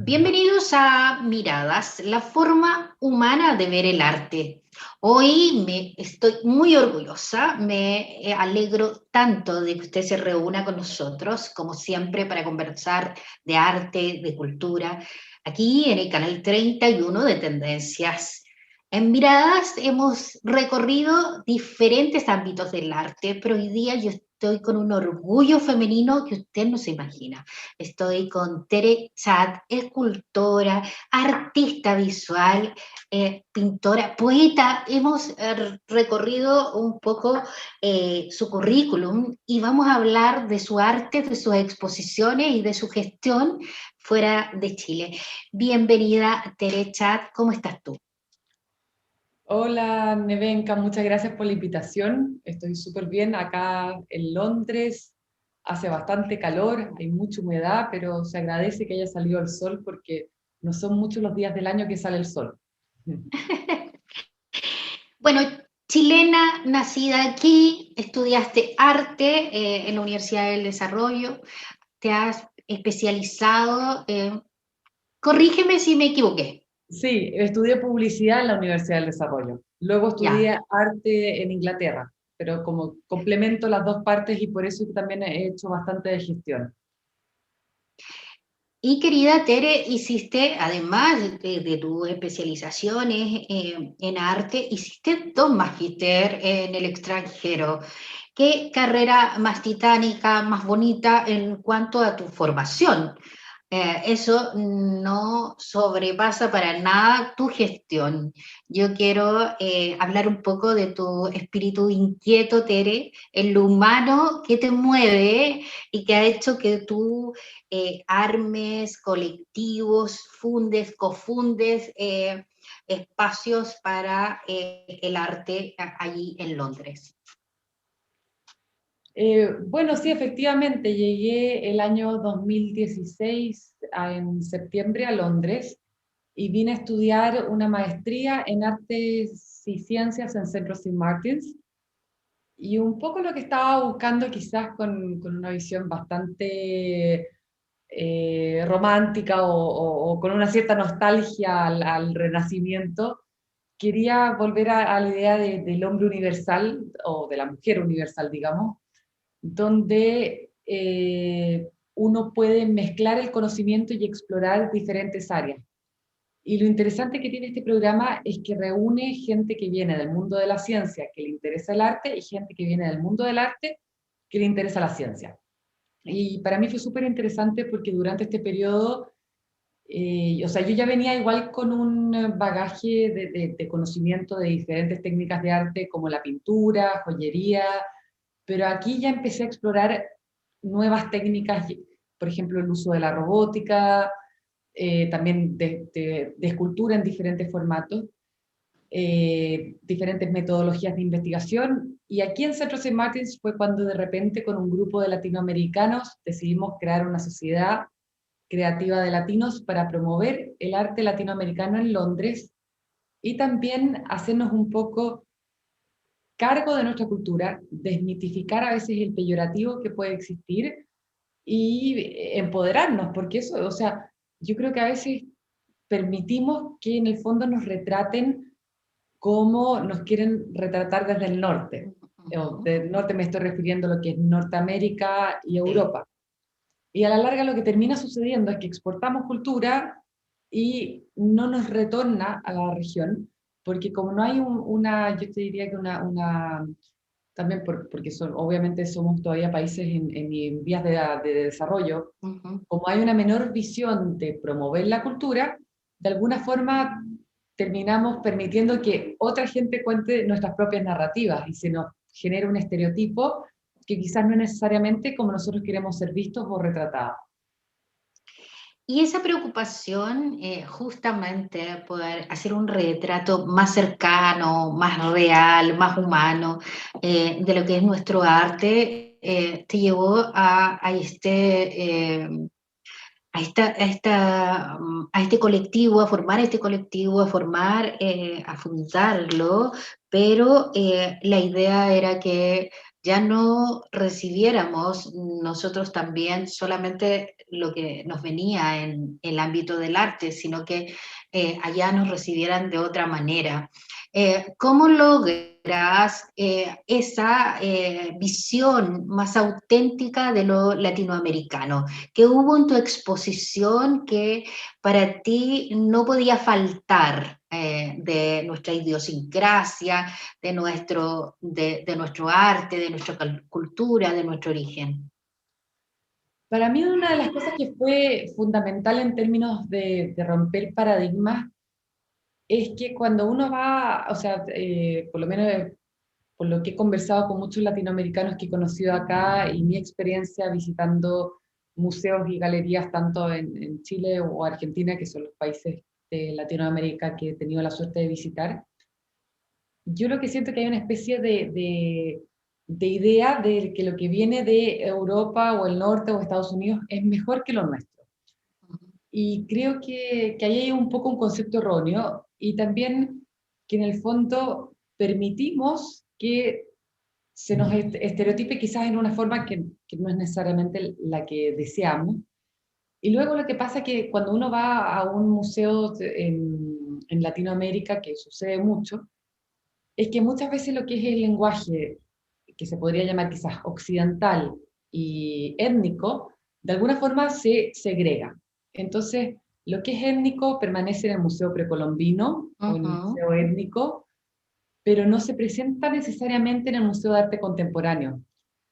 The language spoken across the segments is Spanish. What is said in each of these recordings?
Bienvenidos a Miradas, la forma humana de ver el arte. Hoy estoy muy orgullosa, me alegro tanto de que usted se reúna con nosotros, como siempre, para conversar de arte, de cultura, aquí en el canal 31 de Tendencias. En Miradas hemos recorrido diferentes ámbitos del arte, pero hoy día yo estoy con un orgullo femenino que usted no se imagina. Estoy con Tere Chat, escultora, artista visual, pintora, poeta. Hemos recorrido un poco su currículum y vamos a hablar de su arte, de sus exposiciones y de su gestión fuera de Chile. Bienvenida, Tere Chat, ¿cómo estás tú? Hola, Nevenka, muchas gracias por la invitación. Estoy súper bien acá en Londres. Hace bastante calor, hay mucha humedad, pero se agradece que haya salido el sol porque no son muchos los días del año que sale el sol. Bueno, chilena, nacida aquí, estudiaste arte en la Universidad del Desarrollo, te has especializado, corrígeme si me equivoqué. Sí, estudié publicidad en la Universidad del Desarrollo. Luego Ya. estudié arte en Inglaterra, pero como complemento las dos partes y por eso también he hecho bastante de gestión. Y querida Tere, hiciste, además de tus especializaciones en arte, hiciste dos magíster en el extranjero. ¿Qué carrera más titánica, más bonita en cuanto a tu formación? Eso no sobrepasa para nada tu gestión. Yo quiero hablar un poco de tu espíritu inquieto, Tere, en lo humano que te mueve y que ha hecho que tú armes colectivos, fundes, cofundes espacios para el arte allí en Londres. Bueno, sí, efectivamente, llegué el año 2016, en septiembre, a Londres y vine a estudiar una maestría en artes y ciencias en Central St. Martins. Y un poco lo que estaba buscando, quizás con una visión bastante romántica o con una cierta nostalgia al Renacimiento, quería volver a la idea del hombre universal o de la mujer universal, digamos, donde uno puede mezclar el conocimiento y explorar diferentes áreas. Y lo interesante que tiene este programa es que reúne gente que viene del mundo de la ciencia, que le interesa el arte, y gente que viene del mundo del arte, que le interesa la ciencia. Y para mí fue súper interesante porque durante este periodo, o sea, yo ya venía igual con un bagaje de conocimiento de diferentes técnicas de arte como la pintura, joyería, pero aquí ya empecé a explorar nuevas técnicas, por ejemplo, el uso de la robótica, también de escultura en diferentes formatos, diferentes metodologías de investigación. Y aquí en Centro St. Martins fue cuando de repente con un grupo de latinoamericanos decidimos crear una sociedad creativa de latinos para promover el arte latinoamericano en Londres y también hacernos un poco cargo de nuestra cultura, desmitificar a veces el peyorativo que puede existir y empoderarnos, porque eso, o sea, yo creo que a veces permitimos que en el fondo nos retraten como nos quieren retratar desde el norte. Del norte me estoy refiriendo a lo que es Norteamérica y Sí. Europa. Y a la larga lo que termina sucediendo es que exportamos cultura y no nos retorna a la región, porque como no hay una, yo te diría que también porque obviamente somos todavía países en vías de desarrollo, Ujú. como hay una menor visión de promover la cultura, de alguna forma terminamos permitiendo que otra gente cuente nuestras propias narrativas y se nos genera un estereotipo que quizás no es necesariamente como nosotros queremos ser vistos o retratados. Y esa preocupación, justamente poder hacer un retrato más cercano, más real, más humano de lo que es nuestro arte, te llevó a este a este colectivo, a formar este colectivo, a fundarlo, pero la idea era que ya no recibiéramos nosotros también solamente lo que nos venía en el ámbito del arte, sino que allá nos recibieran de otra manera. ¿Cómo logras esa visión más auténtica de lo latinoamericano? ¿Qué hubo en tu exposición que para ti no podía faltar de nuestra idiosincrasia, de nuestro arte, de nuestra cultura, de nuestro origen? Para mí una de las cosas que fue fundamental en términos de romper paradigmas es que cuando uno va, o sea, por lo menos por lo que he conversado con muchos latinoamericanos que he conocido acá y mi experiencia visitando museos y galerías tanto en Chile o Argentina, que son los países de Latinoamérica que he tenido la suerte de visitar, yo lo que siento que hay una especie de idea de que lo que viene de Europa o el norte o Estados Unidos es mejor que lo nuestro. Y creo que ahí hay un poco un concepto erróneo y también que en el fondo permitimos que se nos estereotipe quizás en una forma que no es necesariamente la que deseamos. Y luego lo que pasa es que cuando uno va a un museo en Latinoamérica, que sucede mucho, es que muchas veces lo que es el lenguaje, que se podría llamar quizás occidental y étnico, de alguna forma se segrega. Entonces, lo que es étnico permanece en el Museo Precolombino o en el Ujú. Museo Étnico, pero no se presenta necesariamente en el Museo de Arte Contemporáneo.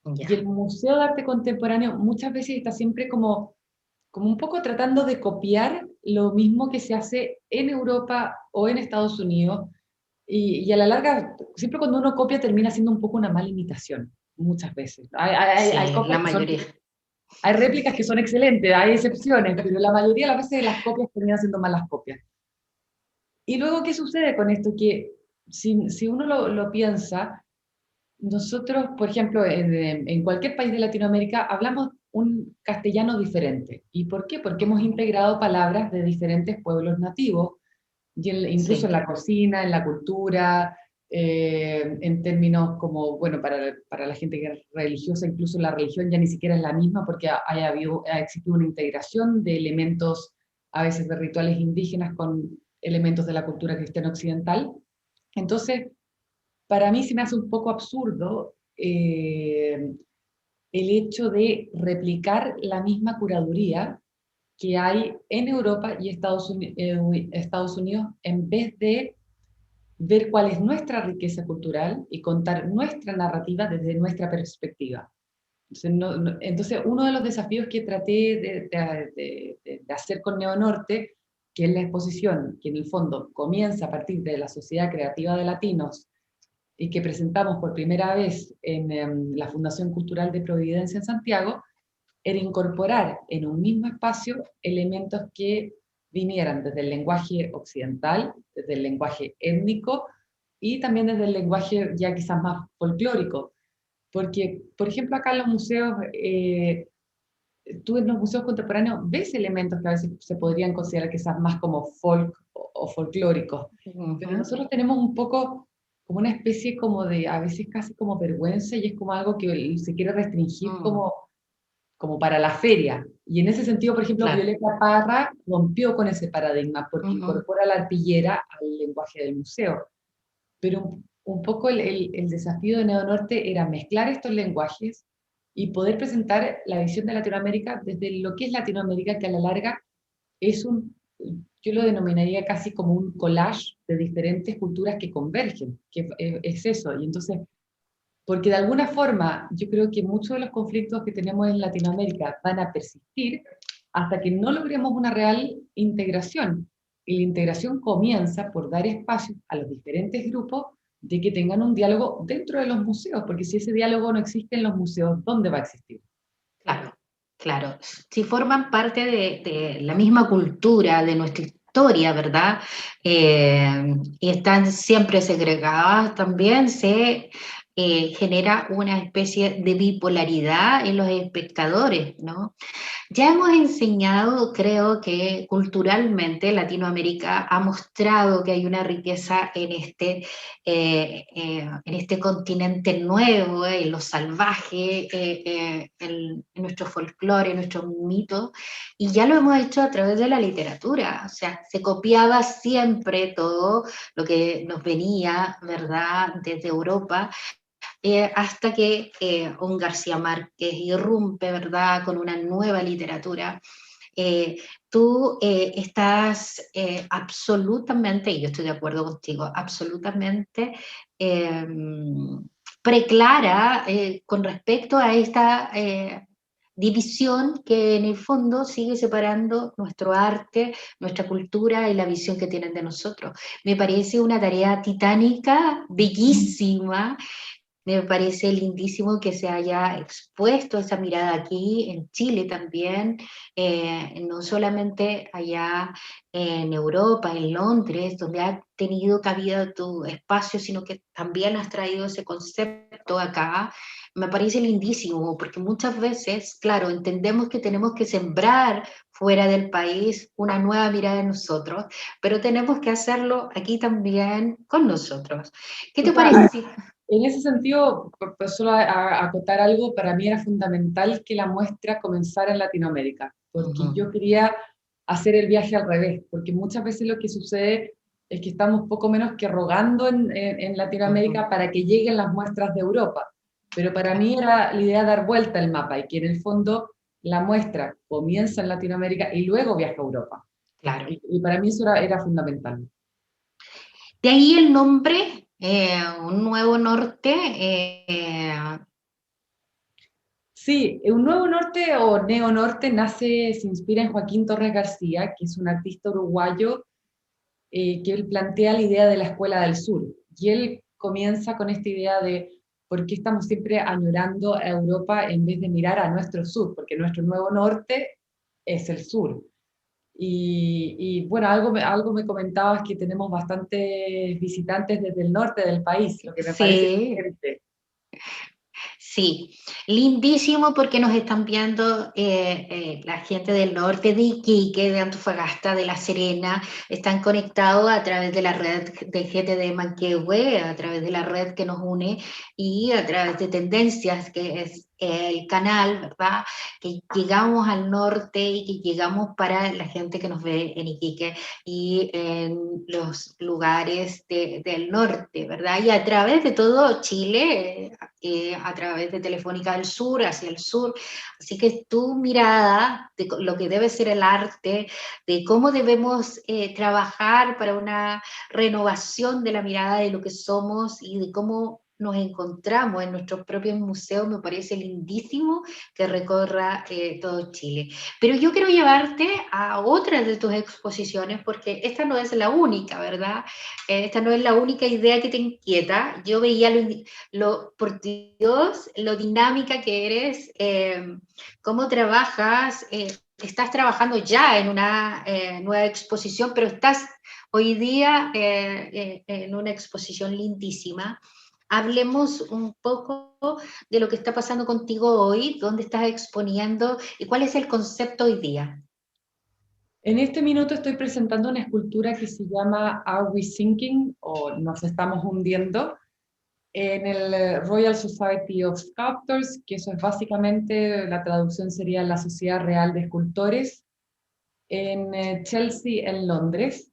Y Ya. el Museo de Arte Contemporáneo muchas veces está siempre como un poco tratando de copiar lo mismo que se hace en Europa o en Estados Unidos, y a la larga, siempre cuando uno copia termina siendo un poco una mala imitación, muchas veces. Hay Sí, la copias que son, mayoría. hay réplicas que son excelentes, hay excepciones, pero la mayoría de las veces las copias terminan siendo malas copias. Y luego, ¿qué sucede con esto? Que si uno lo piensa, nosotros, por ejemplo, en cualquier país de Latinoamérica hablamos un castellano diferente. ¿Y por qué? Porque hemos Ujú. integrado palabras de diferentes pueblos nativos, y incluso en Sí. la cocina, en la cultura, en términos como, bueno, para la gente que es religiosa, incluso la religión ya ni siquiera es la misma porque ha existido una integración de elementos, a veces de rituales indígenas con elementos de la cultura cristiana occidental. Entonces, para mí se me hace un poco absurdo el hecho de replicar la misma curaduría que hay en Europa y Estados Unidos en vez de ver cuál es nuestra riqueza cultural y contar nuestra narrativa desde nuestra perspectiva. Entonces, entonces uno de los desafíos que traté de hacer con Neonorte, que es la exposición, que en el fondo comienza a partir de la Sociedad Creativa de Latinos y que presentamos por primera vez en la Fundación Cultural de Providencia en Santiago, era incorporar en un mismo espacio elementos que vinieran desde el lenguaje occidental, desde el lenguaje étnico y también desde el lenguaje ya quizás más folclórico. Porque, por ejemplo, acá en los museos, tú en los museos contemporáneos ves elementos que a veces se podrían considerar quizás más como folk o folclóricos, pero Ujú. nosotros tenemos un poco como una especie como de, a veces casi como vergüenza y es como algo que se quiere restringir Mm, como para la feria. Y en ese sentido, por ejemplo, claro. Violeta Parra rompió con ese paradigma porque Ujú. incorpora la arpillera al lenguaje del museo. Pero un poco el desafío de Neonorte era mezclar estos lenguajes y poder presentar la visión de Latinoamérica desde lo que es Latinoamérica, que a la larga es yo lo denominaría casi como un collage de diferentes culturas que convergen, que es eso. Y entonces, porque de alguna forma yo creo que muchos de los conflictos que tenemos en Latinoamérica van a persistir hasta que no logremos una real integración. Y la integración comienza por dar espacio a los diferentes grupos de que tengan un diálogo dentro de los museos, porque si ese diálogo no existe en los museos, ¿dónde va a existir? Claro, claro. Si forman parte de la misma cultura, de nuestra historia, ¿verdad? Y están siempre segregadas también, genera una especie de bipolaridad en los espectadores, ¿no? Ya hemos enseñado, creo que culturalmente Latinoamérica ha mostrado que hay una riqueza en este continente nuevo, en lo salvaje, en nuestro folclore, en nuestros mitos, y ya lo hemos hecho a través de la literatura, o sea, se copiaba siempre todo lo que nos venía, ¿verdad?, desde Europa, hasta que un García Márquez irrumpe, ¿verdad?, con una nueva literatura. Eh, Tú estás absolutamente, y yo estoy de acuerdo contigo, absolutamente eh, preclara con respecto a esta división que en el fondo sigue separando nuestro arte, nuestra cultura y la visión que tienen de nosotros. Me parece una tarea titánica, bellísima. Me parece lindísimo que se haya expuesto esa mirada aquí, en Chile también, no solamente allá en Europa, en Londres, donde ha tenido cabida tu espacio, sino que también has traído ese concepto acá. Me parece lindísimo, porque muchas veces, claro, entendemos que tenemos que sembrar fuera del país una nueva mirada en nosotros, pero tenemos que hacerlo aquí también con nosotros. ¿Qué O te sea, parece? en ese sentido, solo a acotar algo, para mí era fundamental que la muestra comenzara en Latinoamérica, porque Ujú. yo quería hacer el viaje al revés, porque muchas veces lo que sucede es que estamos poco menos que rogando en Ujú, Latinoamérica para que lleguen las muestras de Europa, pero para claro, mí era la idea dar vuelta al mapa y que en el fondo la muestra comienza en Latinoamérica y luego viaja a Europa. claro. Y para mí eso era fundamental. De ahí el nombre, Un Nuevo Norte. Sí, Un Nuevo Norte o Neo Norte se inspira en Joaquín Torres García, que es un artista uruguayo que él plantea la idea de la Escuela del Sur. Y él comienza con esta idea de por qué estamos siempre añorando a Europa en vez de mirar a nuestro sur, porque nuestro nuevo norte es el sur. Bueno, algo me comentabas que tenemos bastantes visitantes desde el norte del país, lo que me parece Sí, excelente. sí, lindísimo porque nos están viendo la gente del norte de Iquique, de Antofagasta, de La Serena, están conectados a través de la red de GTD Manquehue, a través de la red que nos une y a través de Tendencias, que es el canal, ¿verdad? Que llegamos al norte y que llegamos para la gente que nos ve en Iquique y en los lugares del norte, ¿verdad? Y a través de todo Chile, a través de Telefónica del Sur, hacia el sur. Así que tu mirada de lo que debe ser el arte, de cómo debemos trabajar para una renovación de la mirada de lo que somos y de cómo nos encontramos en nuestros propios museos, me parece lindísimo que recorra todo Chile. Pero yo quiero llevarte a otras de tus exposiciones, porque esta no es la única, ¿verdad? Esta no es la única idea que te inquieta. Yo veía por Dios, lo dinámica que eres, cómo trabajas, estás trabajando ya en una nueva exposición, pero estás hoy día en una exposición lindísima. Hablemos un poco de lo que está pasando contigo hoy, dónde estás exponiendo y cuál es el concepto hoy día. En este minuto estoy presentando una escultura que se llama Are We Sinking? O Nos estamos hundiendo, en el Royal Society of Sculptors, que eso es básicamente, la traducción sería la Sociedad Real de Escultores, en Chelsea, en Londres.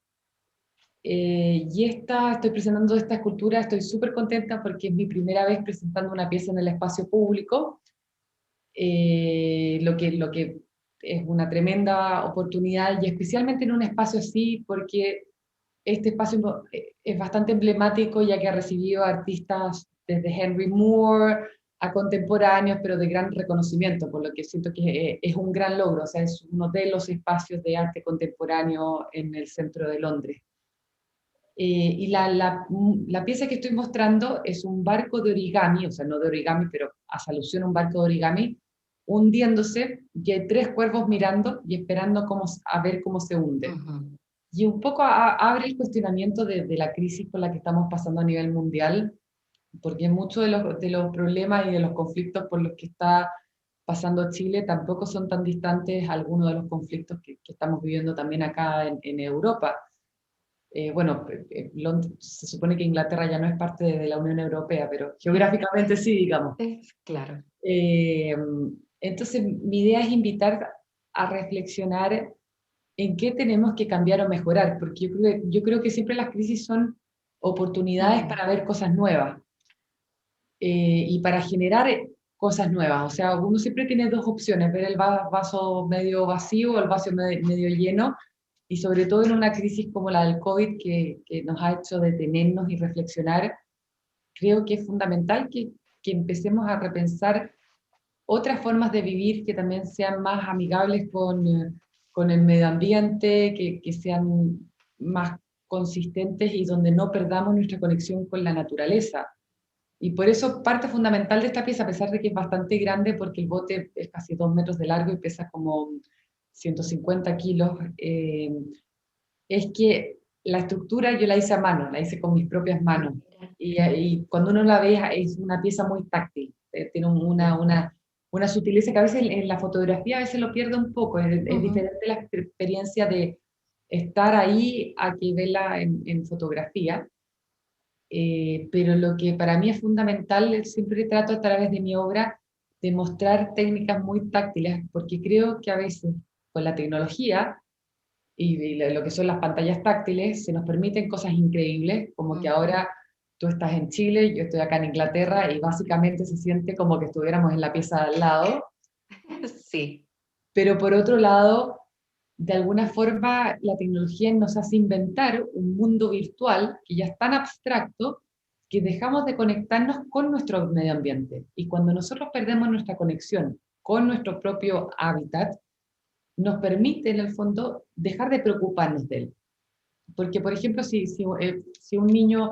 Estoy presentando esta escultura, estoy súper contenta porque es mi primera vez presentando una pieza en el espacio público, lo que es una tremenda oportunidad y especialmente en un espacio así porque este espacio es bastante emblemático ya que ha recibido artistas desde Henry Moore a contemporáneos, pero de gran reconocimiento, por lo que siento que es un gran logro, o sea, es uno de los espacios de arte contemporáneo en el centro de Londres. La pieza que estoy mostrando es un barco de origami, o sea, no de origami, pero hace alusión a un barco de origami, hundiéndose, y hay tres cuervos mirando y esperando a ver cómo se hunde. Ujú. Y un poco abre el cuestionamiento de la crisis por la que estamos pasando a nivel mundial, porque muchos de los problemas y de los conflictos por los que está pasando Chile tampoco son tan distantes a algunos de los conflictos que estamos viviendo también acá en Europa. Bueno, se supone que Inglaterra ya no es parte de la Unión Europea, pero geográficamente sí, digamos. Claro. Eh, entonces, mi idea es invitar a reflexionar en qué tenemos que cambiar o mejorar, porque yo creo que siempre las crisis son oportunidades Mm, para ver cosas nuevas y para generar cosas nuevas. O sea, uno siempre tiene dos opciones, ver el vaso medio vacío o el vaso medio lleno, y sobre todo en una crisis como la del COVID que nos ha hecho detenernos y reflexionar, creo que es fundamental que empecemos a repensar otras formas de vivir que también sean más amigables con el medio ambiente, que sean más consistentes y donde no perdamos nuestra conexión con la naturaleza. Y por eso parte fundamental de esta pieza, a pesar de que es bastante grande, porque el bote es casi 2 metros de largo y pesa como 150 kilos, es que la estructura yo la hice a mano, la hice con mis propias manos. Y cuando uno la ve es una pieza muy táctil, tiene una sutileza que a veces en la fotografía a veces lo pierde un poco, es ujú. diferente la experiencia de estar ahí a que verla en fotografía. Pero lo que para mí es fundamental, siempre trato a través de mi obra de mostrar técnicas muy táctiles, porque creo que a veces con la tecnología y lo que son las pantallas táctiles se nos permiten cosas increíbles, como que Ujú. ahora tú estás en Chile, yo estoy acá en Inglaterra y básicamente se siente como que estuviéramos en la pieza de al lado, Sí, pero por otro lado, de alguna forma la tecnología nos hace inventar un mundo virtual que ya es tan abstracto que dejamos de conectarnos con nuestro medio ambiente. Y cuando nosotros perdemos nuestra conexión con nuestro propio hábitat, nos permite en el fondo dejar de preocuparnos de él. Porque, por ejemplo, si un niño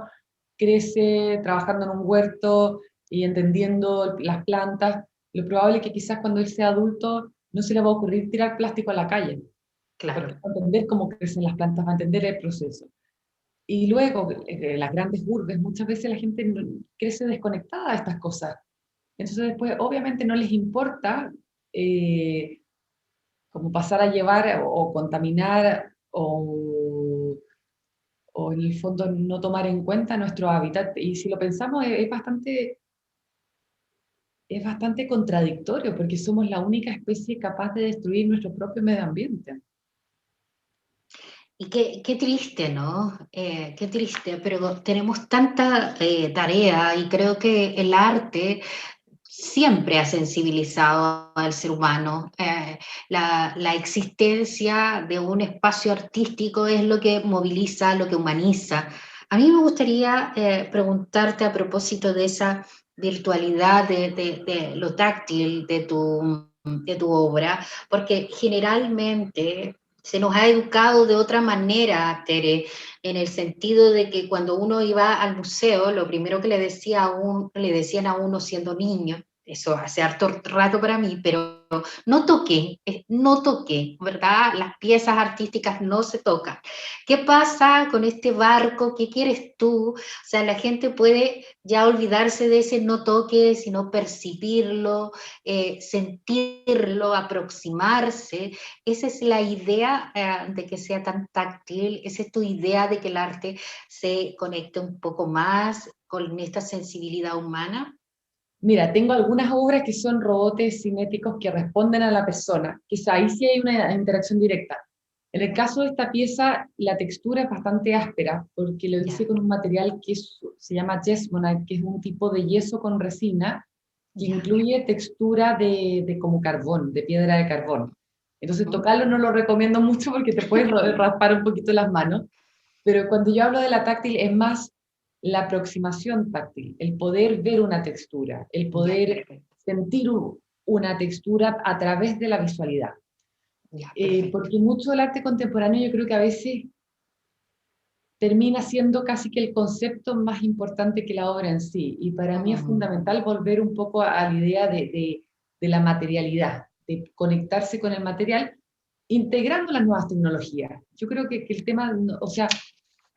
crece trabajando en un huerto y entendiendo las plantas, lo probable es que quizás cuando él sea adulto no se le va a ocurrir tirar plástico a la calle, porque claro. va a entender cómo crecen las plantas, va a entender el proceso. Y luego, las grandes urbes, muchas veces la gente crece desconectada de estas cosas. Entonces después, obviamente, no les importa como pasar a llevar o contaminar o en el fondo no tomar en cuenta nuestro hábitat. Y si lo pensamos, es bastante contradictorio porque somos la única especie capaz de destruir nuestro propio medio ambiente. Y qué triste, ¿no? Qué triste, pero tenemos tanta tarea y creo que el arte siempre ha sensibilizado al ser humano. La existencia de un espacio artístico es lo que moviliza, lo que humaniza. A mí me gustaría preguntarte a propósito de esa virtualidad, de lo táctil de tu obra, porque generalmente se nos ha educado de otra manera, Tere, en el sentido de que cuando uno iba al museo, lo primero que le decían a uno siendo niño, eso hace harto rato para mí, pero no toqué, ¿verdad? Las piezas artísticas no se tocan. ¿Qué pasa con este barco? ¿Qué quieres tú? O sea, la gente puede ya olvidarse de ese no toque, sino percibirlo, sentirlo, aproximarse. Esa es la idea de que sea tan táctil, esa es tu idea de que el arte se conecte un poco más con esta sensibilidad humana. Mira, tengo algunas obras que son robots cinéticos que responden a la persona. Quizá ahí sí hay una interacción directa. En el caso de esta pieza, la textura es bastante áspera porque lo hice Ya, con un material se llama Jesmonite, que es un tipo de yeso con resina que ya. incluye textura de como carbón, de piedra de carbón. Entonces, ¿Mm? tocarlo no lo recomiendo mucho porque te puedes raspar un poquito las manos, pero cuando yo hablo de la táctil es más la aproximación táctil, el poder ver una textura, el Ya, poder perfecto. sentir una textura a través de la visualidad. Ya, perfecto. Porque mucho del arte contemporáneo yo creo que a veces termina siendo casi que el concepto más importante que la obra en sí. Y para mí es Mm, fundamental volver un poco a la idea de la materialidad, de conectarse con el material, integrando las nuevas tecnologías. Yo creo que el tema, o sea,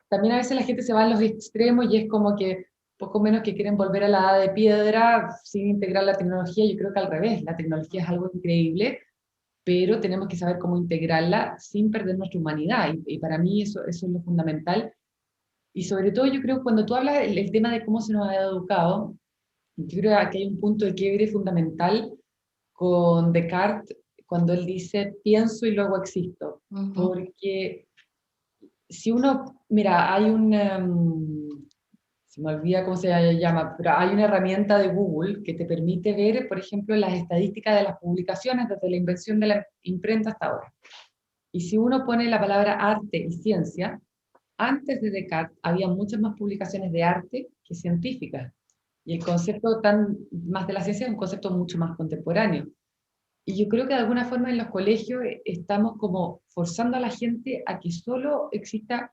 también a veces la gente se va a los extremos y es como que poco menos que quieren volver a la edad de piedra sin integrar la tecnología. Yo creo que al revés, la tecnología es algo increíble, pero tenemos que saber cómo integrarla sin perder nuestra humanidad, y para mí eso es lo fundamental. Y sobre todo yo creo que cuando tú hablas del tema de cómo se nos ha educado, yo creo que hay un punto de quiebre fundamental con Descartes, cuando él dice, pienso y luego existo. Ujú. Porque si uno, mira, hay un, se me olvida cómo se llama, pero hay una herramienta de Google que te permite ver, por ejemplo, las estadísticas de las publicaciones desde la invención de la imprenta hasta ahora. Y si uno pone la palabra arte y ciencia, antes de Descartes había muchas más publicaciones de arte que científicas. Y el concepto más de la ciencia es un concepto mucho más contemporáneo. Y yo creo que de alguna forma en los colegios estamos como forzando a la gente a que solo exista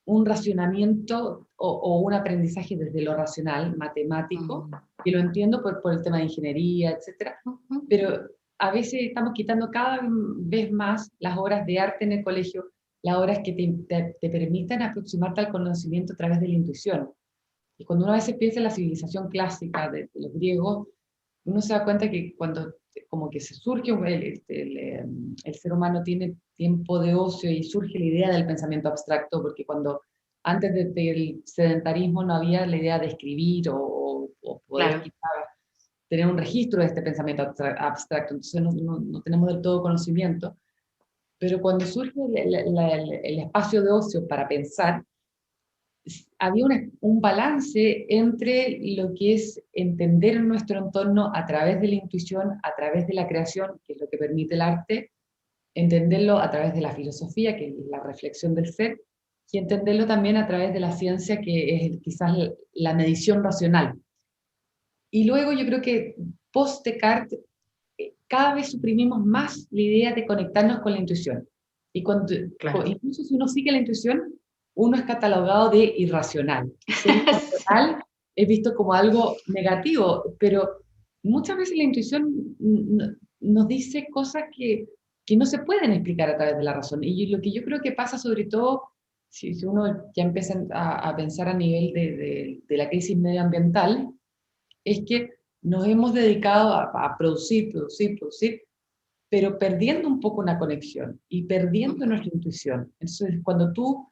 un racionamiento o un aprendizaje desde lo racional, matemático, Ujú. que lo entiendo por el tema de ingeniería, etcétera, Ujú. pero a veces estamos quitando cada vez más las horas de arte en el colegio, las horas que te permitan aproximarte al conocimiento a través de la intuición. Y cuando uno a veces piensa en la civilización clásica de los griegos, uno se da cuenta que cuando como que se surge, el ser humano tiene tiempo de ocio y surge la idea del pensamiento abstracto, porque cuando antes del sedentarismo no había la idea de escribir o poder Claro. quizá tener un registro de este pensamiento abstracto, entonces no tenemos del todo conocimiento, pero cuando surge el espacio de ocio para pensar, había un balance entre lo que es entender nuestro entorno a través de la intuición, a través de la creación, que es lo que permite el arte, entenderlo a través de la filosofía, que es la reflexión del ser, y entenderlo también a través de la ciencia, que es quizás la medición racional. Y luego yo creo que post-Descartes cada vez suprimimos más la idea de conectarnos con la intuición. Y cuando, Claro. incluso si uno sigue la intuición, uno es catalogado de irracional. Y ser Sí. irracional es visto como algo negativo, pero muchas veces la intuición nos dice cosas que no se pueden explicar a través de la razón. Y lo que yo creo que pasa sobre todo, si uno ya empieza a pensar a nivel de la crisis medioambiental, es que nos hemos dedicado a producir, producir, producir, pero perdiendo un poco una conexión y perdiendo Ujú. nuestra intuición. Entonces, cuando tú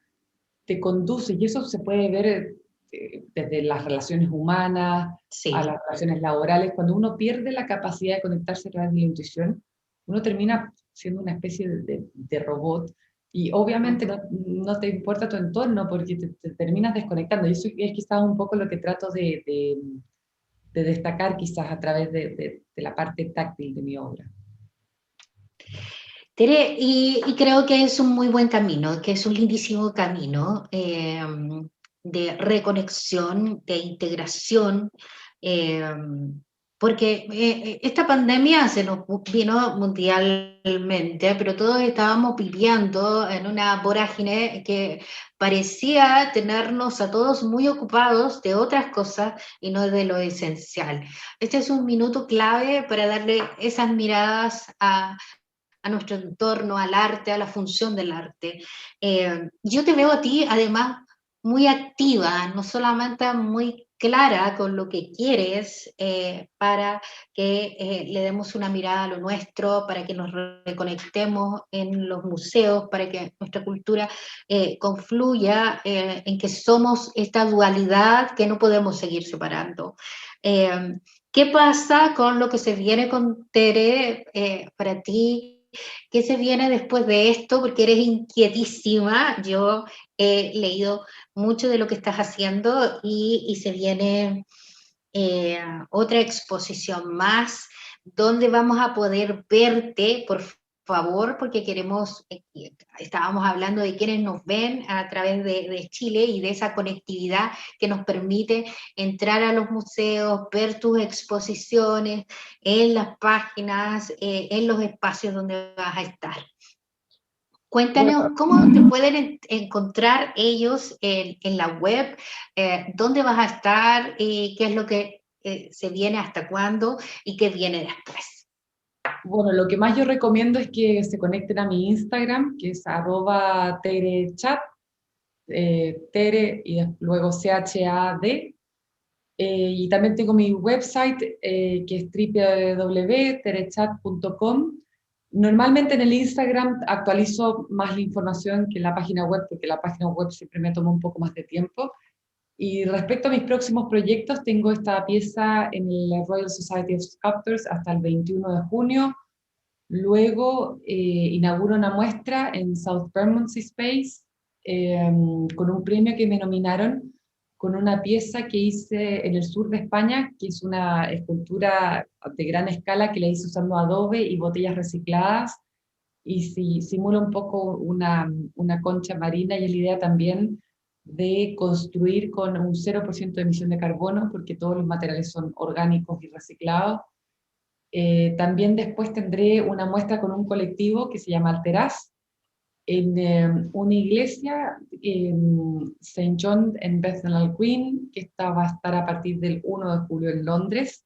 te conduces, y eso se puede ver desde las relaciones humanas a Sí. las relaciones laborales, cuando uno pierde la capacidad de conectarse a través de la intuición, uno termina siendo una especie de robot, y obviamente Ujú. no te importa tu entorno porque te terminas desconectando. Y eso es quizás un poco lo que trato de destacar quizás a través de la parte táctil de mi obra. Tere, y creo que es un muy buen camino, que es un lindísimo camino de reconexión, de integración, eh, porque esta pandemia se nos vino mundialmente, pero todos estábamos viviendo en una vorágine que parecía tenernos a todos muy ocupados de otras cosas y no de lo esencial. Este es un minuto clave para darle esas miradas a nuestro entorno, al arte, a la función del arte. Yo te veo a ti, además, muy activa, no solamente muy clara con lo que quieres para que le demos una mirada a lo nuestro, para que nos reconectemos en los museos, para que nuestra cultura confluya en que somos esta dualidad que no podemos seguir separando. ¿Qué pasa con lo que se viene con Tere para ti? ¿Qué se viene después de esto? Porque eres inquietísima. Yo he leído mucho de lo que estás haciendo y se viene otra exposición más donde vamos a poder verte, por favor, porque queremos, estábamos hablando de quienes nos ven a través de Chile y de esa conectividad que nos permite entrar a los museos, ver tus exposiciones en las páginas, en los espacios donde vas a estar. Bueno, Cuéntanos cómo te pueden encontrar ellos en la web, dónde vas a estar, qué es lo que se viene, hasta cuándo y qué viene después. bueno, lo que más yo recomiendo es que se conecten a mi Instagram, que es @terechat, Tere y luego CHAD, Y también tengo mi website, que es www.terechat.com. Normalmente en el Instagram actualizo más la información que en la página web, porque la página web siempre me toma un poco más de tiempo. Y respecto a mis próximos proyectos, tengo esta pieza en la Royal Society of Sculptors hasta el 21 de junio. Luego inauguro una muestra en South Bermondsey Space, con un premio que me nominaron, con una pieza que hice en el sur de España, que es una escultura de gran escala que la hice usando adobe y botellas recicladas, y simula un poco una concha marina, y es la idea también de construir con un 0% de emisión de carbono, porque todos los materiales son orgánicos y reciclados. También después tendré una muestra con un colectivo que se llama Alteraz, en una iglesia en Saint John en Bethnal Green, que esta va a estar a partir del 1 de julio en Londres.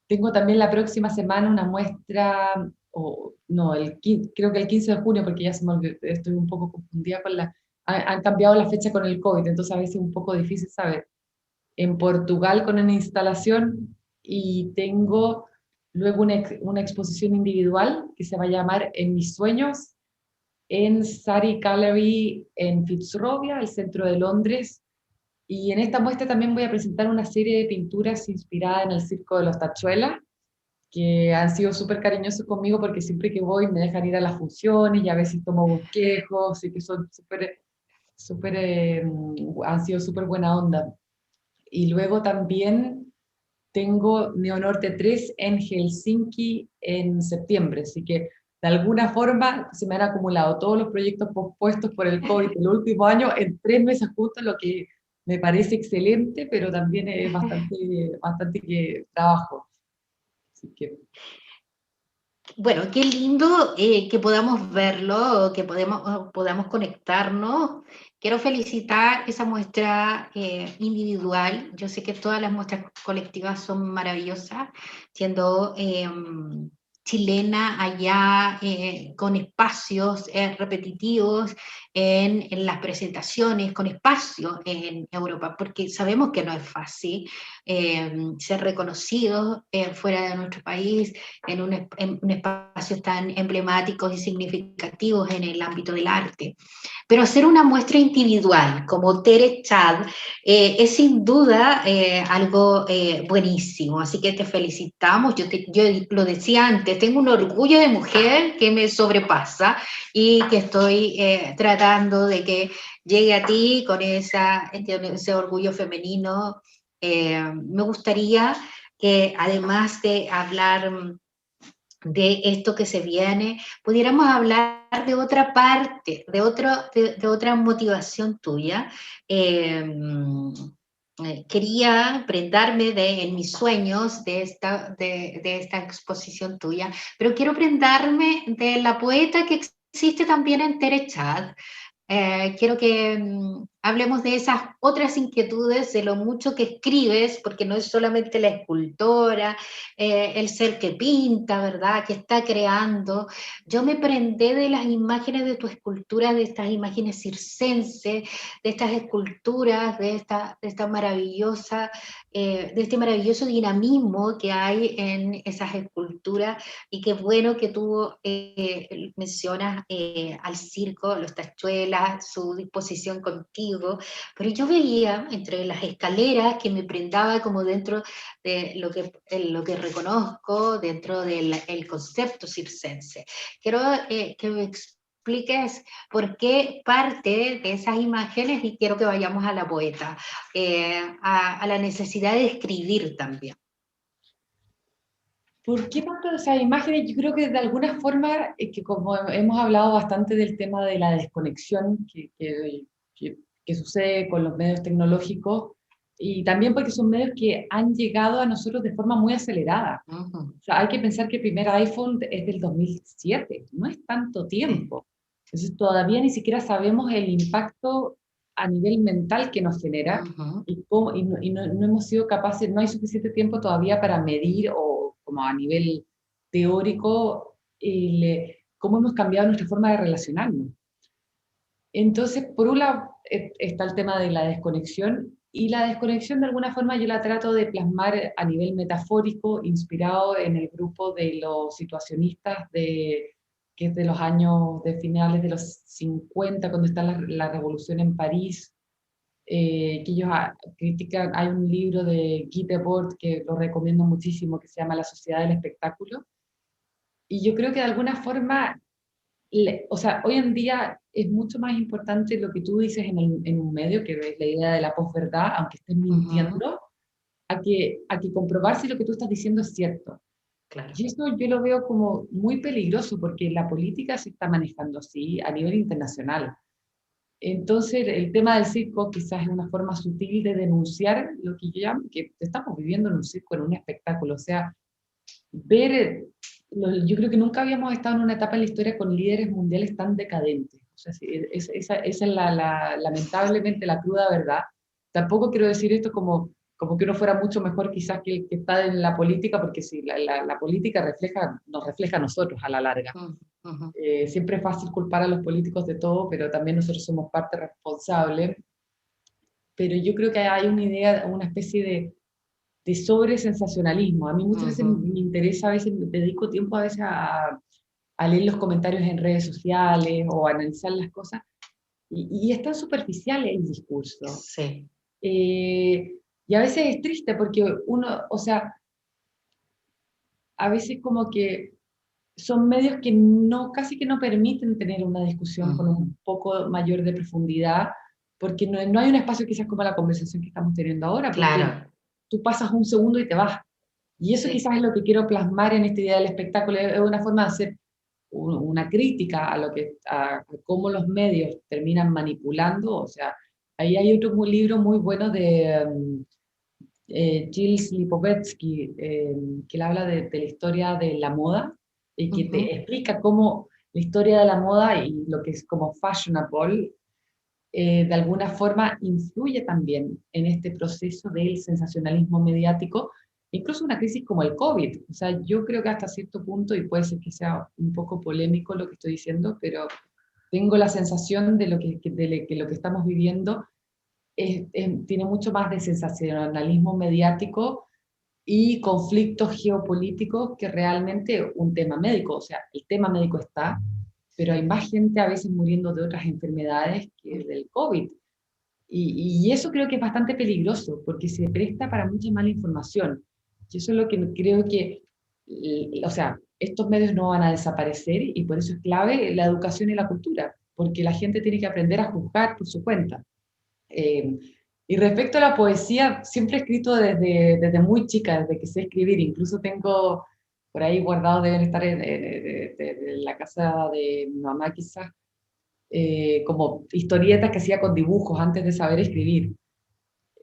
Tengo también la próxima semana una muestra, o no, creo que el 15 de junio, porque ya se me olvidó, estoy un poco confundida con han cambiado la fecha con el COVID, entonces a veces es un poco difícil saber. En Portugal con una instalación, y tengo luego una exposición individual que se va a llamar En mis sueños, en Sari Gallery en Fitzrovia, el centro de Londres. Y en esta muestra también voy a presentar una serie de pinturas inspiradas en el Circo de los Tachuelas, que han sido súper cariñosos conmigo, porque siempre que voy me dejan ir a las funciones y a veces tomo bosquejos, y que son súper, han sido súper buena onda. Y luego también tengo Neonorte 3 en Helsinki en septiembre, así que de alguna forma se me han acumulado todos los proyectos pospuestos por el COVID el último año en 3 meses justo, lo que me parece excelente, pero también es bastante que trabajo. Así que Bueno, qué lindo que podamos verlo, que podamos conectarnos. Quiero felicitar esa muestra individual. Yo sé que todas las muestras colectivas son maravillosas, siendo chilena allá, con espacios repetitivos en las presentaciones, con espacios en Europa, porque sabemos que no es fácil ser reconocidos fuera de nuestro país en un espacios tan emblemáticos y significativos en el ámbito del arte. Pero hacer una muestra individual como Tere Chad es sin duda algo buenísimo, así que te felicitamos. Yo lo decía antes, tengo un orgullo de mujer que me sobrepasa y que estoy tratando de que llegue a ti con ese orgullo femenino. Me gustaría que además de hablar de esto que se viene, pudiéramos hablar de otra parte, de otra motivación tuya. Quería prendarme en mis sueños de esta exposición tuya, pero quiero prendarme de la poeta que existe también en Tere Chad. Quiero que hablemos de esas otras inquietudes, de lo mucho que escribes, porque no es solamente la escultora, el ser que pinta, ¿verdad? Que está creando. Yo me prendé de las imágenes de tu escultura, de estas imágenes circenses, de estas esculturas, de esta maravillosa, de este maravilloso dinamismo que hay en esas esculturas, y qué bueno que tú mencionas al circo, los tachuelas, su disposición contigo, pero yo veía entre las escaleras que me prendaba como dentro de lo que reconozco dentro del el concepto circense. Quiero que me expliques por qué parte de esas imágenes, y quiero que vayamos a la poeta, a la necesidad de escribir también. ¿por qué tanto de esas imágenes? Yo creo que de alguna forma, que como hemos hablado bastante del tema de la desconexión que sucede con los medios tecnológicos, y también porque son medios que han llegado a nosotros de forma muy acelerada. Ujú. O sea, hay que pensar que el primer iPhone es del 2007, no es tanto Sí. tiempo. Entonces todavía ni siquiera sabemos el impacto a nivel mental que nos genera, Ujú. no hemos sido capaces, no hay suficiente tiempo todavía para medir, o como a nivel teórico, cómo hemos cambiado nuestra forma de relacionarnos. Entonces, por un lado está el tema de la desconexión, Y la desconexión de alguna forma yo la trato de plasmar a nivel metafórico, inspirado en el grupo de los situacionistas, que es de los años de finales de los 50, cuando está la revolución en París, que ellos critican. Hay un libro de Guy Debord que lo recomiendo muchísimo, que se llama La sociedad del espectáculo, y yo creo que de alguna forma, o sea, hoy en día es mucho más importante lo que tú dices en un medio, que es la idea de la posverdad, aunque estés Ujú, mintiendo, a que comprobar si lo que tú estás diciendo es cierto. claro. Y eso yo lo veo como muy peligroso, porque la política se está manejando así a nivel internacional. Entonces, el tema del circo quizás es una forma sutil de denunciar lo que yo llamo que estamos viviendo en un circo, en un espectáculo. O sea, ver, yo creo que nunca habíamos estado en una etapa en la historia con líderes mundiales tan decadentes. O sea, sí, esa es lamentablemente la cruda verdad. Tampoco quiero decir esto como que uno fuera mucho mejor quizás que el que está en la política, porque sí, la política nos refleja a nosotros a la larga. Mm, ujú. Siempre es fácil culpar a los políticos de todo, pero también nosotros somos parte responsable. Pero yo creo que hay una idea, una especie de sobre-sensacionalismo. A mí muchas veces Ujú. me interesa, a veces me dedico tiempo a veces a leer los comentarios en redes sociales o a analizar las cosas, y es tan superficial el discurso. Sí. Y a veces es triste porque uno, o sea, a veces como que son medios que no, casi que no permiten tener una discusión con Ujú. un poco mayor de profundidad, porque no hay un espacio quizás como la conversación que estamos teniendo ahora, porque Claro, tú pasas un segundo y te vas. Y eso sí. quizás es lo que quiero plasmar en esta idea del espectáculo, es una forma de hacer una crítica a cómo los medios terminan manipulando. O sea, ahí hay otro libro muy bueno de Gilles Lipovetsky, que él habla de la historia de la moda, y que te Ujú. explica cómo la historia de la moda y lo que es como fashionable, de alguna forma influye también en este proceso del sensacionalismo mediático, incluso una crisis como el COVID. O sea, yo creo que hasta cierto punto, y puede ser que sea un poco polémico lo que estoy diciendo, pero tengo la sensación de que lo que estamos viviendo tiene mucho más de sensacionalismo mediático y conflictos geopolíticos que realmente un tema médico. O sea, el tema médico está, pero hay más gente a veces muriendo de otras enfermedades que del COVID. Y eso creo que es bastante peligroso, porque se presta para mucha mala información. Y eso es lo que creo que, o sea, estos medios no van a desaparecer, y por eso es clave la educación y la cultura, porque la gente tiene que aprender a juzgar por su cuenta. Eh, y respecto a la poesía, siempre he escrito desde muy chica, desde que sé escribir. Incluso tengo por ahí guardados, deben estar en la casa de mi mamá quizás, como historietas que hacía con dibujos antes de saber escribir.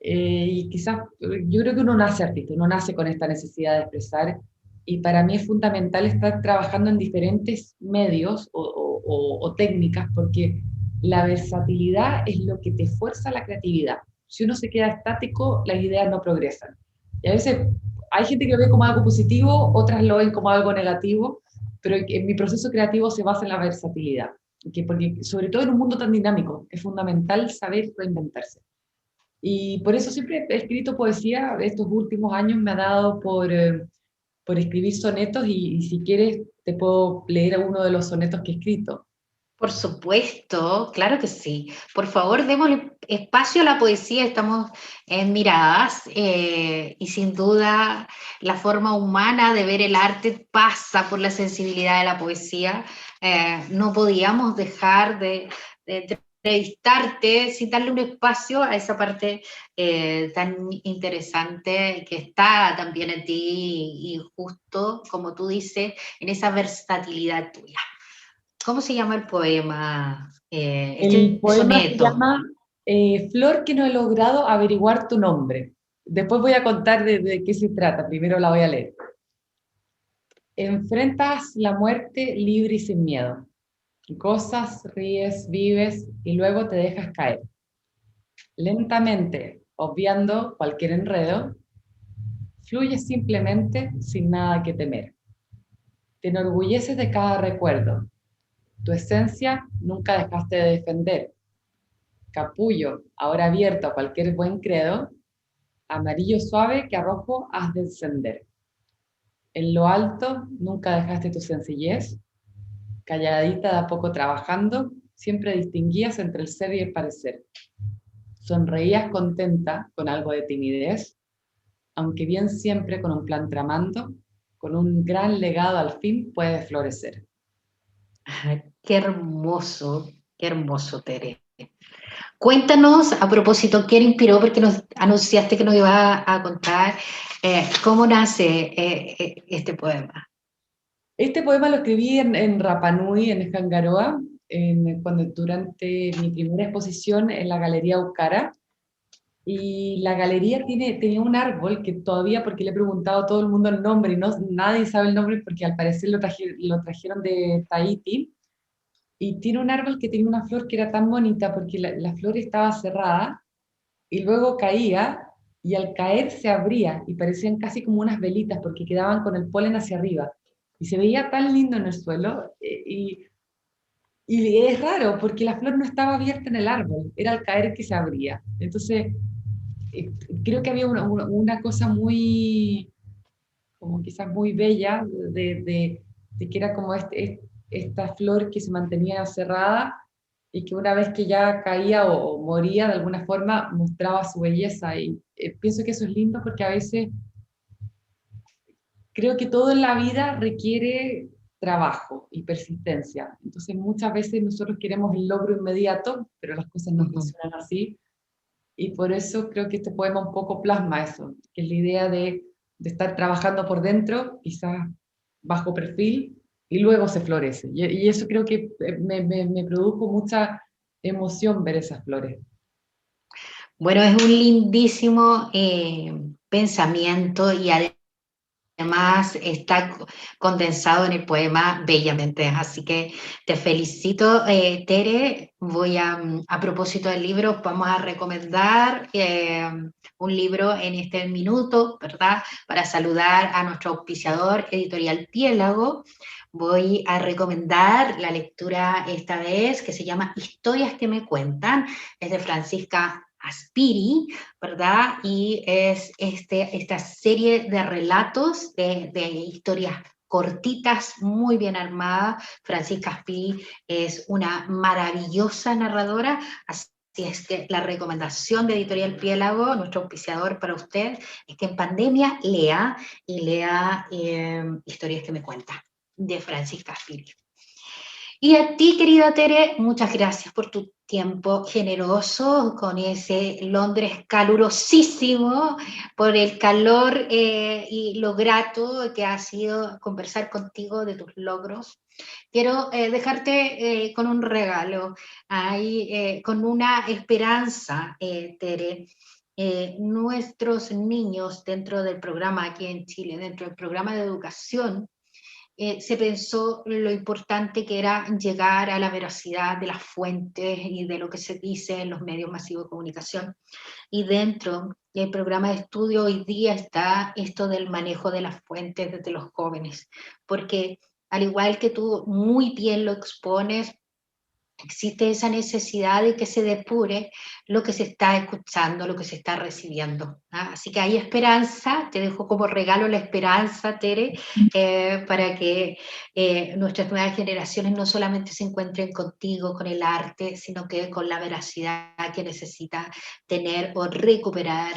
Y quizás yo creo que uno nace artista, uno nace con esta necesidad de expresar, y para mí es fundamental estar trabajando en diferentes medios o técnicas, porque la versatilidad es lo que te fuerza la creatividad. Si uno se queda estático, las ideas no progresan. Y a veces hay gente que lo ve como algo positivo, otras lo ven como algo negativo, pero en mi proceso creativo se basa en la versatilidad, porque sobre todo en un mundo tan dinámico es fundamental saber reinventarse. Y por eso siempre he escrito poesía. Estos últimos años me ha dado por escribir sonetos, y si quieres te puedo leer uno de los sonetos que he escrito. Por supuesto, claro que sí. Por favor, démosle espacio a la poesía, estamos en Miradas, y sin duda la forma humana de ver el arte pasa por la sensibilidad de la poesía. No podíamos dejar de entrevistarte sin darle un espacio a esa parte tan interesante que está también en ti, y justo como tú dices, en esa versatilidad tuya. ¿Cómo se llama el poema? El Este poema se soneto. llama Flor que no he logrado averiguar tu nombre. Después voy a contar de qué se trata, primero la voy a leer. Enfrentas la muerte libre y sin miedo. Gozas, ríes, vives y luego te dejas caer. Lentamente, obviando cualquier enredo, fluyes simplemente sin nada que temer. Te enorgulleces de cada recuerdo. Tu esencia nunca dejaste de defender. Capullo, ahora abierto a cualquier buen credo, amarillo suave que a rojo has de encender. En lo alto nunca dejaste tu sencillez, calladita de a poco trabajando, siempre distinguías entre el ser y el parecer. Sonreías contenta con algo de timidez, aunque bien siempre con un plan tramando, con un gran legado al fin puedes florecer. Ay, qué hermoso, Tere. Cuéntanos, a propósito, ¿quién inspiró? Porque nos anunciaste que nos iba a contar cómo nace este poema. Este poema lo escribí en Rapa Nui, en Escangaroa, durante mi primera exposición en la Galería Ucara. Y la galería tenía un árbol que todavía, porque le he preguntado a todo el mundo el nombre y nadie sabe el nombre porque al parecer lo trajeron de Tahití. Y tiene un árbol que tenía una flor que era tan bonita porque la flor estaba cerrada y luego caía y al caer se abría y parecían casi como unas velitas porque quedaban con el polen hacia arriba. Y se veía tan lindo en el suelo y es raro porque la flor no estaba abierta en el árbol, era al caer que se abría. Entonces, eh, creo que había una cosa muy, como quizás muy bella, de que era como esta flor que se mantenía cerrada y que una vez que ya caía o moría de alguna forma mostraba su belleza. Y pienso que eso es lindo porque a veces creo que todo en la vida requiere trabajo y persistencia. Entonces muchas veces nosotros queremos el logro inmediato, pero las cosas no funcionan así. Y por eso creo que este poema un poco plasma eso, que es la idea de estar trabajando por dentro, quizás bajo perfil, y luego se florece. Y eso creo que me produjo mucha emoción ver esas flores. Bueno, es un lindísimo pensamiento y además está condensado en el poema bellamente. Así que te felicito, Tere. A propósito del libro, vamos a recomendar un libro en este minuto, ¿verdad? Para saludar a nuestro auspiciador Editorial Piélago. Voy a recomendar la lectura esta vez que se llama Historias que me cuentan. Es de Francisca Aspiri, ¿verdad? Y es esta serie de relatos, de historias cortitas, muy bien armadas. Francisca Aspiri es una maravillosa narradora, así es que la recomendación de Editorial Piélago, nuestro auspiciador para usted, es que en pandemia lea Historias que me cuentan, de Francisca Aspiri. Y a ti, querida Tere, muchas gracias por tu tiempo generoso con ese Londres calurosísimo, por el calor y lo grato que ha sido conversar contigo de tus logros. Quiero dejarte con un regalo, con una esperanza, Tere. Nuestros niños dentro del programa aquí en Chile, dentro del programa de educación, se pensó lo importante que era llegar a la veracidad de las fuentes y de lo que se dice en los medios masivos de comunicación. Y dentro del programa de estudio hoy día está esto del manejo de las fuentes desde los jóvenes, porque al igual que tú muy bien lo expones, existe esa necesidad de que se depure lo que se está escuchando, lo que se está recibiendo. ¿Ah? Así que hay esperanza, te dejo como regalo la esperanza, Tere, para que nuestras nuevas generaciones no solamente se encuentren contigo, con el arte, sino que con la veracidad que necesita tener o recuperar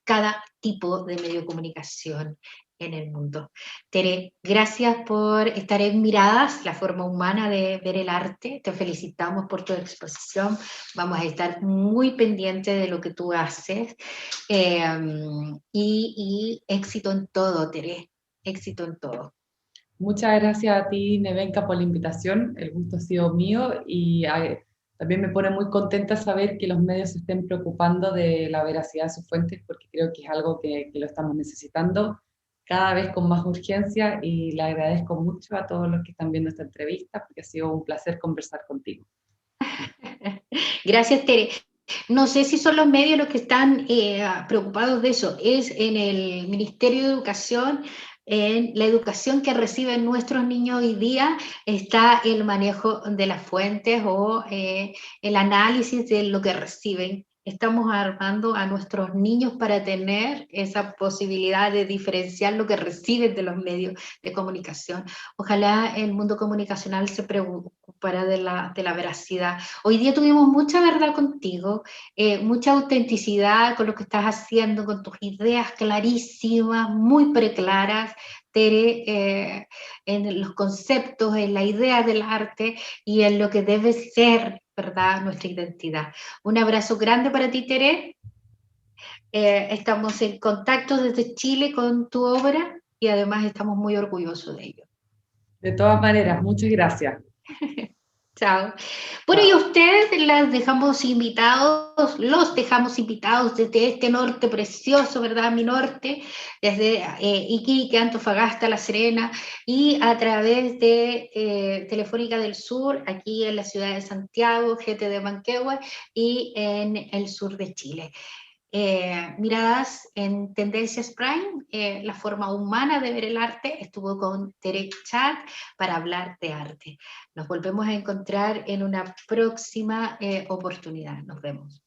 cada tipo de medio de comunicación en el mundo. Tere, gracias por estar en Miradas, la forma humana de ver el arte. Te felicitamos por tu exposición. Vamos a estar muy pendientes de lo que tú haces. Y éxito en todo, Tere. Éxito en todo. Muchas gracias a ti, Nevenka, por la invitación. El gusto ha sido mío y también me pone muy contenta saber que los medios se estén preocupando de la veracidad de sus fuentes porque creo que es algo que lo estamos necesitando cada vez con más urgencia y le agradezco mucho a todos los que están viendo esta entrevista porque ha sido un placer conversar contigo. Gracias, Tere. No sé si son los medios los que están preocupados de eso. Es en el Ministerio de Educación, en la educación que reciben nuestros niños hoy día está el manejo de las fuentes o el análisis de lo que reciben. Estamos armando a nuestros niños para tener esa posibilidad de diferenciar lo que reciben de los medios de comunicación. Ojalá el mundo comunicacional se preocupara de la veracidad. Hoy día tuvimos mucha verdad contigo, mucha autenticidad con lo que estás haciendo, con tus ideas clarísimas, muy preclaras, Tere, en los conceptos, en la idea del arte y en lo que debe ser, ¿verdad?, nuestra identidad. Un abrazo grande para ti, Tere. Estamos en contacto desde Chile con tu obra y además estamos muy orgullosos de ello. De todas maneras, muchas gracias. Chao. Bueno, y a Chao. ustedes los dejamos invitados desde este norte precioso, ¿verdad? Mi norte, desde Iquique, Antofagasta, La Serena, y a través de Telefónica del Sur, aquí en la ciudad de Santiago, GT de Manquehue, y en el sur de Chile. Miradas en Tendencias Prime, la forma humana de ver el arte, estuvo con Tere Chat para hablar de arte. Nos volvemos a encontrar en una próxima oportunidad. Nos vemos.